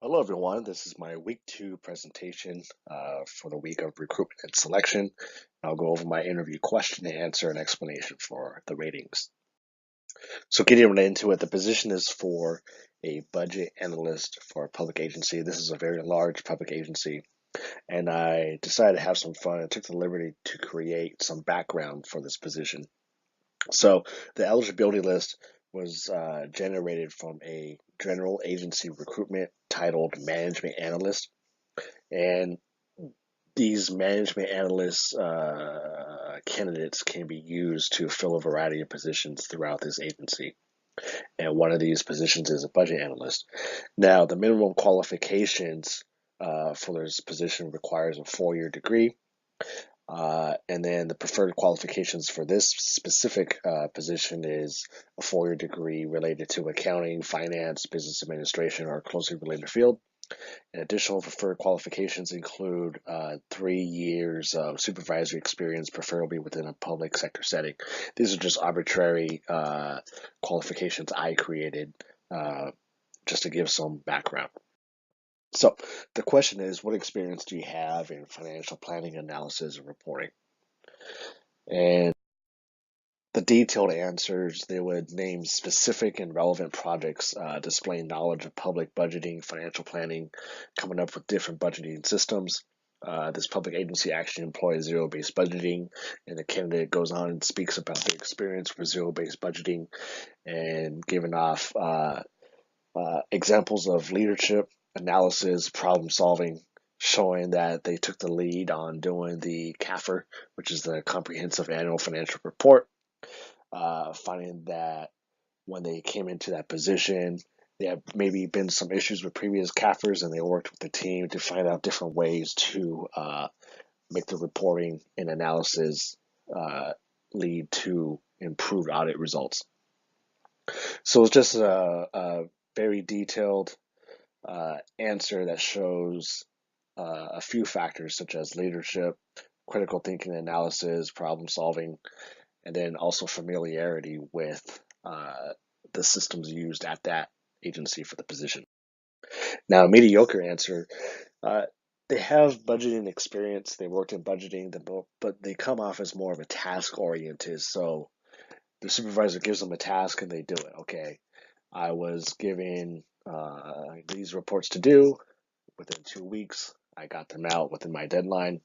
Hello, everyone. This is my week 2 presentation for the week of recruitment and selection. I'll go over my interview question and answer and explanation for the ratings. So, getting right into it, the position is for a budget analyst for a public agency. This is a very large public agency, and I decided to have some fun and took the liberty to create some background for this position. So, the eligibility list was generated from a general agency recruitment titled Management Analyst. And these management analysts candidates can be used to fill a variety of positions throughout this agency. And one of these positions is a budget analyst. Now, the minimum qualifications for this position requires a 4-year degree. And then the preferred qualifications for this specific position is a 4-year degree related to accounting, finance, business administration, or a closely related field. And additional preferred qualifications include 3 years of supervisory experience, preferably within a public sector setting. These are just arbitrary qualifications I created just to give some background. So the question is, what experience do you have in financial planning, analysis, and reporting? And the detailed answers, they would name specific and relevant projects, displaying knowledge of public budgeting, financial planning, coming up with different budgeting systems. This public agency actually employs zero-based budgeting, and the candidate goes on and speaks about their experience with zero-based budgeting and giving off examples of leadership, analysis, problem solving, showing that they took the lead on doing the CAFR, which is the Comprehensive Annual Financial Report, finding that when they came into that position, there had maybe been some issues with previous CAFRs, and they worked with the team to find out different ways to make the reporting and analysis lead to improved audit results. So it's just a very detailed answer that shows a few factors such as leadership, critical thinking, analysis, problem solving, and then also familiarity with the systems used at that agency for the position. Now, a mediocre answer, they have budgeting experience, they worked in budgeting, but they come off as more of a task oriented. So the supervisor gives them a task and they do it. Okay, I was given these reports to do within 2 weeks. I got them out within my deadline.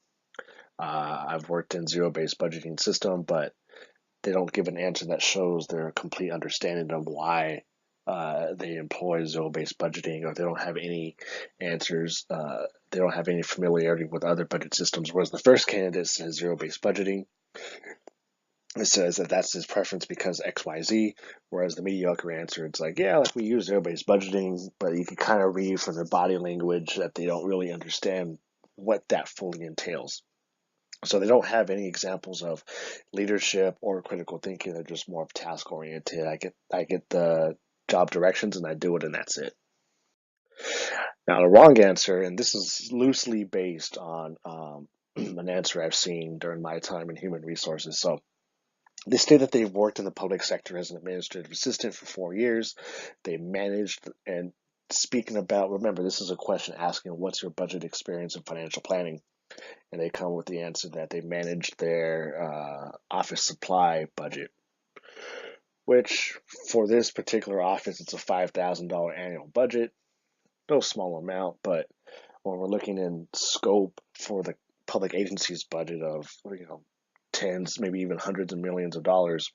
I've worked in zero-based budgeting system, but they don't give an answer that shows their complete understanding of why they employ zero-based budgeting, or they don't have any answers. They don't have any familiarity with other budget systems. Whereas the first candidate says zero-based budgeting. It says that that's his preference because XYZ, whereas the mediocre answer, it's like, yeah, like we use zero-based budgeting, but you can kind of read from their body language that they don't really understand what that fully entails. So they don't have any examples of leadership or critical thinking. They're just more of task oriented. I get the job directions and I do it and that's it. Now the wrong answer, and this is loosely based on an answer I've seen during my time in human resources. So they state that they've worked in the public sector as an administrative assistant for 4 years. They managed, and speaking about, remember, this is a question asking what's your budget experience in financial planning? And they come with the answer that they managed their office supply budget, which for this particular office, it's a $5,000 annual budget. No small amount, but when we're looking in scope for the public agency's budget of tens, maybe even hundreds of millions of dollars,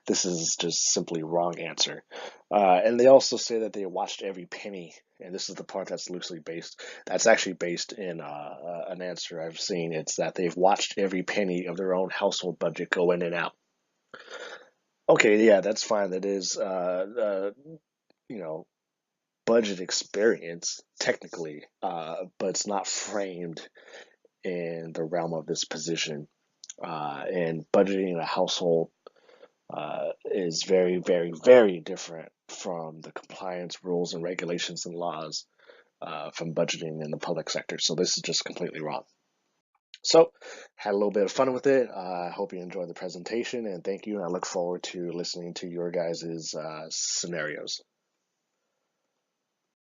this is just simply wrong answer. And they also say that they watched every penny, and this is the part that's loosely based. That's actually based in an answer I've seen. It's that they've watched every penny of their own household budget go in and out. Okay, yeah, that's fine. That is, you know, budget experience technically, but it's not framed in the realm of this position. And budgeting a household is very, very, very different from the compliance rules and regulations and laws from budgeting in the public sector. So this is just completely wrong. So had a little bit of fun with it. I hope you enjoyed the presentation and thank you. And I look forward to listening to your guys' scenarios.